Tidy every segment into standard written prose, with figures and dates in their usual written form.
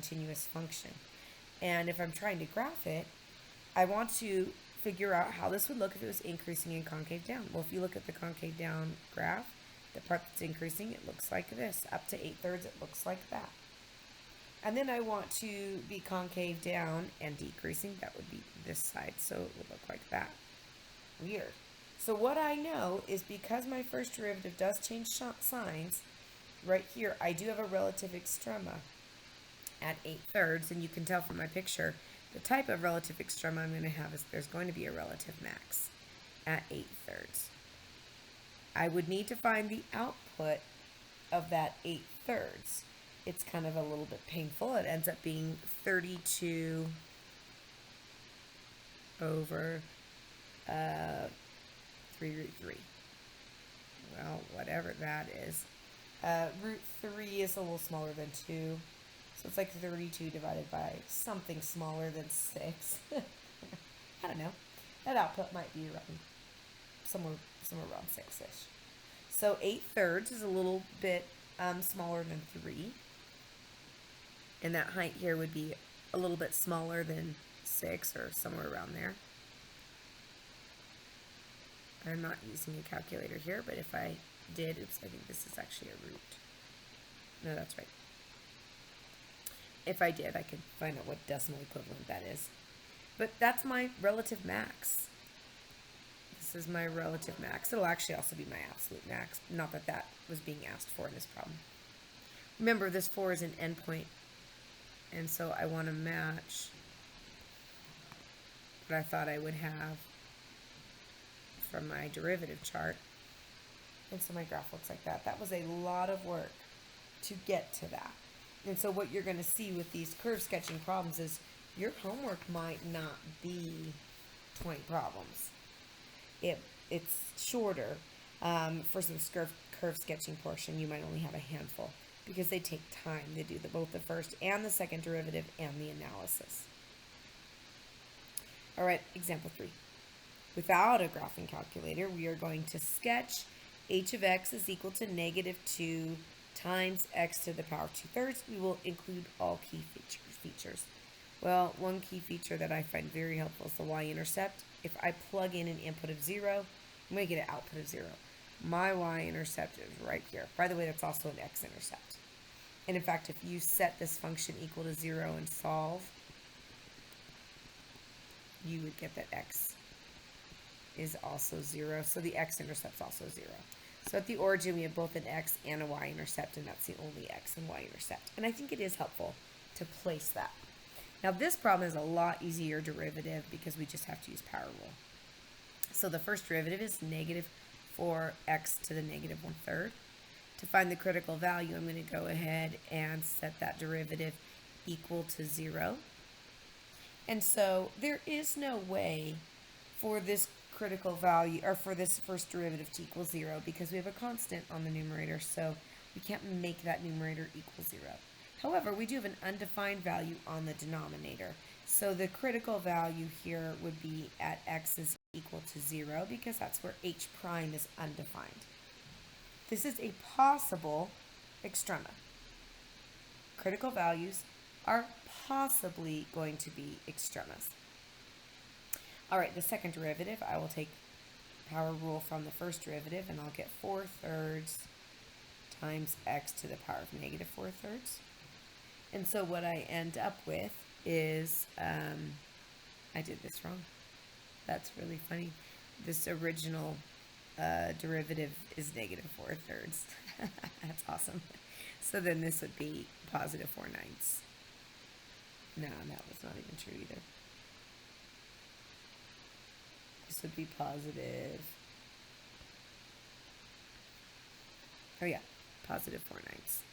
continuous function. And if I'm trying to graph it, I want to figure out how this would look if it was increasing in concave down. Well, if you look at the concave down graph, the part that's increasing, it looks like this. Up to 8/3, it looks like that. And then I want to be concave down and decreasing. That would be this side, so it would look like that. Weird. So what I know is because my first derivative does change signs, right here, I do have a relative extrema at 8/3, and you can tell from my picture, the type of relative extrema I'm going to have is there's going to be a relative max at 8/3. I would need to find the output of that 8/3. It's kind of a little bit painful. It ends up being 32 over 3√3. Well, whatever that is. Root 3 is a little smaller than 2. So it's like 32 divided by something smaller than 6. I don't know. That output might be around somewhere around 6-ish. So 8/3 is a little bit smaller than 3. And that height here would be a little bit smaller than 6 or somewhere around there. I'm not using a calculator here, but if I did, oops, I think this is actually a root. No, that's right. If I did, I could find out what decimal equivalent that is. But that's my relative max. This is my relative max. It'll actually also be my absolute max. Not that that was being asked for in this problem. Remember, this 4 is an endpoint, and so I want to match what I thought I would have from my derivative chart. And so my graph looks like that. That was a lot of work to get to that. And so what you're going to see with these curve sketching problems is your homework might not be 20 problems. It's shorter. For some curve sketching portion, you might only have a handful because they take time. They do both the first and the second derivative and the analysis. All right, example 3. Without a graphing calculator, we are going to sketch h of x is equal to -2 times x to the power of 2/3. We will include all key features. Well, one key feature that I find very helpful is the y-intercept. If I plug in an input of 0, I'm going to get an output of 0. My y-intercept is right here. By the way, that's also an x-intercept. And in fact, if you set this function equal to 0 and solve, you would get that x is also 0. So the x-intercept is also 0. So at the origin, we have both an x and a y-intercept, and that's the only x and y-intercept. And I think it is helpful to place that. Now, this problem is a lot easier derivative because we just have to use power rule. So the first derivative is -4x to the -1/3. To find the critical value, I'm going to go ahead and set that derivative equal to 0. And so there is no way for this critical value, or for this first derivative to equal 0 because we have a constant on the numerator, so we can't make that numerator equal 0. However, we do have an undefined value on the denominator. So the critical value here would be at x is equal to 0 because that's where h prime is undefined. This is a possible extrema. Critical values are possibly going to be extremas. All right, the second derivative, I will take power rule from the first derivative, and I'll get 4/3 times x to the power of -4/3. And so what I end up with is, I did this wrong. That's really funny. This original derivative is -4/3. That's awesome. So then this would be +4/9. No, that was not even true either. This would be positive. Oh yeah, +4/9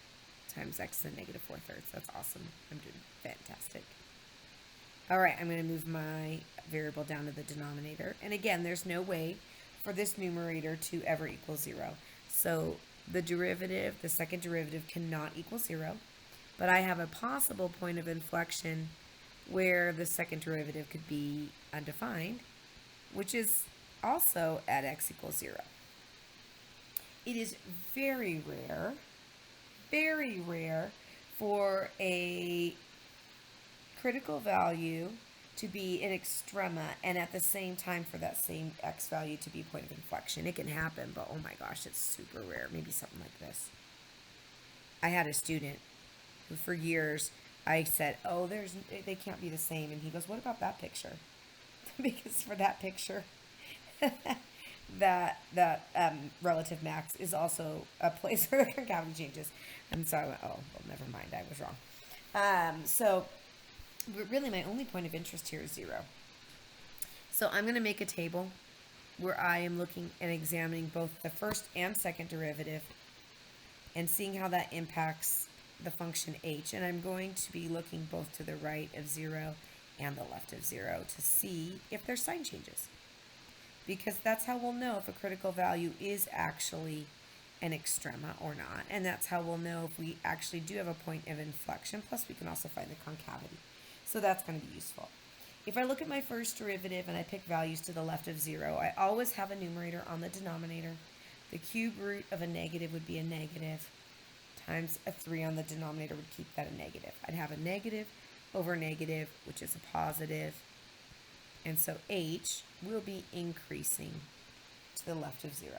times x to the -4/3. That's awesome. I'm doing fantastic. All right, I'm going to move my variable down to the denominator. And again, there's no way for this numerator to ever equal 0. So the derivative, the second derivative, cannot equal 0. But I have a possible point of inflection where the second derivative could be undefined, which is also at x equals 0. It is very rare for a critical value to be an extrema and at the same time for that same x value to be a point of inflection. It can happen, but oh my gosh, it's super rare. Maybe something like this. I had a student who for years I said, oh, they can't be the same. And he goes, what about that picture? Because for that picture, that relative max is also a place where the concavity changes. And so I went, oh, well, never mind, I was wrong. But really my only point of interest here is 0. So I'm going to make a table where I am looking and examining both the first and second derivative and seeing how that impacts the function h. And I'm going to be looking both to the right of 0 and the left of 0 to see if their sign changes. Because that's how we'll know if a critical value is actually an extrema or not. And that's how we'll know if we actually do have a point of inflection. Plus we can also find the concavity. So that's going to be useful. If I look at my first derivative and I pick values to the left of 0, I always have a numerator on the denominator. The cube root of a negative would be a negative times a 3 on the denominator would keep that a negative. I'd have a negative over negative, which is a positive. And so h will be increasing to the left of 0.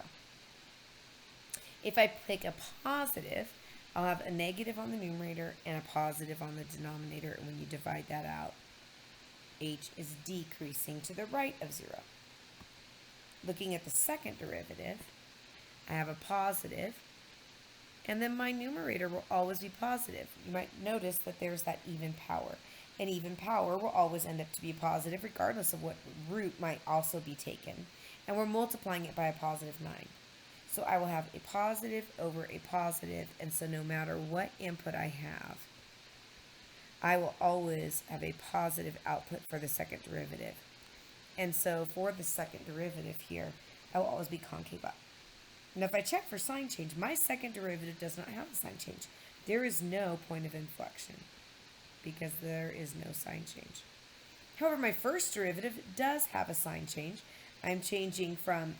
If I pick a positive, I'll have a negative on the numerator and a positive on the denominator. And when you divide that out, h is decreasing to the right of 0. Looking at the second derivative, I have a positive, and then my numerator will always be positive. You might notice that there's that even power. And even power will always end up to be positive regardless of what root might also be taken. And we're multiplying it by a positive 9. So I will have a positive over a positive, and so no matter what input I have, I will always have a positive output for the second derivative. And so for the second derivative here, I will always be concave up. Now if I check for sign change, my second derivative does not have a sign change. There is no point of inflection because there is no sign change. However, my first derivative does have a sign change. I'm changing from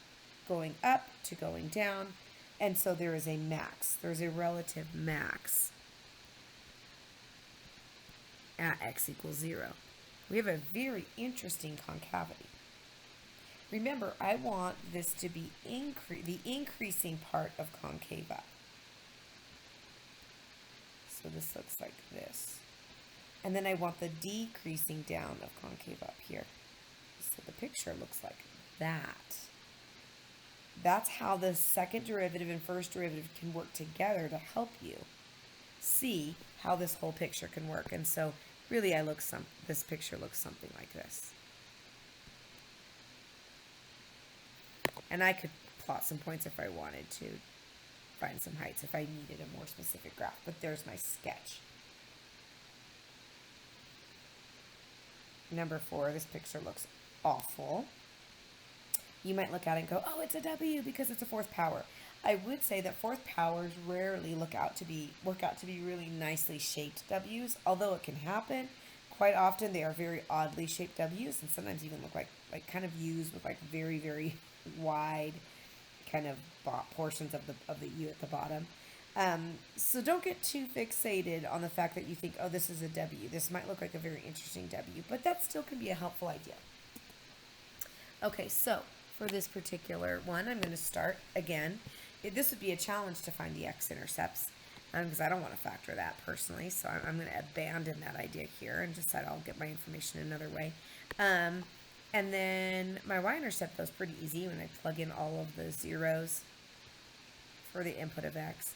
going up to going down, and so there is a max. There's a relative max at x equals 0. We have a very interesting concavity. Remember, I want this to be the increasing part of concave up. So this looks like this. And then I want the decreasing down of concave up here. So the picture looks like that. That's how the second derivative and first derivative can work together to help you see how this whole picture can work. And so really this picture looks something like this. And I could plot some points if I wanted to, find some heights if I needed a more specific graph. But there's my sketch. Number 4, this picture looks awful. You might look at it and go, oh, it's a W because it's a fourth power. I would say that fourth powers rarely work out to be really nicely shaped W's, although it can happen. Quite often they are very oddly shaped W's and sometimes even look like kind of U's with like very, very wide kind of portions of the U at the bottom. So don't get too fixated on the fact that you think, oh, this is a W. This might look like a very interesting W, but that still can be a helpful idea. Okay, so for this particular one, I'm going to start again. This would be a challenge to find the x-intercepts because I don't want to factor that personally, so I'm going to abandon that idea here and decide I'll get my information another way. And then my y-intercept goes pretty easy when I plug in all of the zeros for the input of x.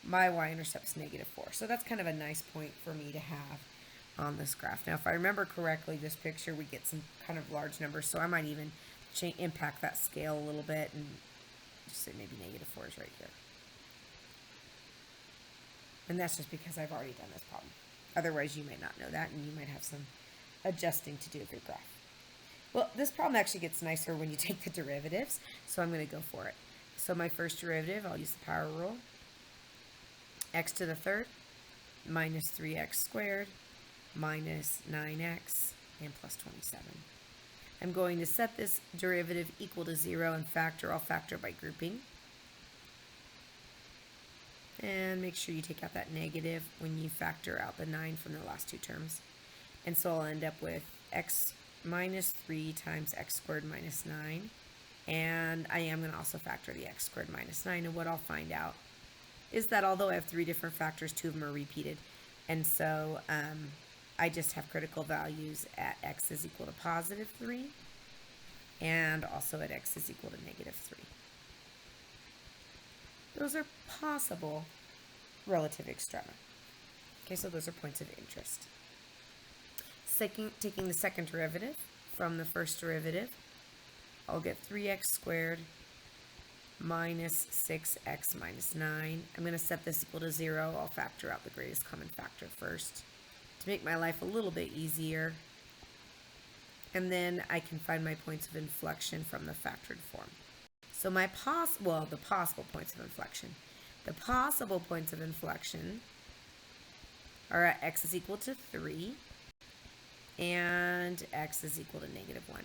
My y-intercept's -4. So that's kind of a nice point for me to have on this graph. Now, if I remember correctly, this picture, we get some kind of large numbers, so I might even impact that scale a little bit and just say maybe -4 is right here. And that's just because I've already done this problem. Otherwise, you might not know that, and you might have some adjusting to do with your graph. Well, this problem actually gets nicer when you take the derivatives, so I'm going to go for it. So my first derivative, I'll use the power rule. X to the third minus 3x squared minus 9x and plus 27. I'm going to set this derivative equal to 0 and factor. I'll factor by grouping. And make sure you take out that negative when you factor out the 9 from the last two terms. And so I'll end up with x minus 3 times x squared minus 9. And I am going to also factor the x squared minus 9. And what I'll find out is that although I have 3 different factors, 2 of them are repeated. And so I just have critical values at x is equal to positive 3 and also at x is equal to negative 3. Those are possible relative extrema. Okay, so those are points of interest. Taking the second derivative from the first derivative, I'll get 3x squared minus 6x minus 9. I'm going to set this equal to 0. I'll factor out the greatest common factor first to make my life a little bit easier. And then I can find my points of inflection from the factored form. So the possible points of inflection. The possible points of inflection are at x is equal to 3 and x is equal to negative 1.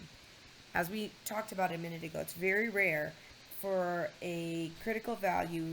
As we talked about a minute ago, it's very rare for a critical value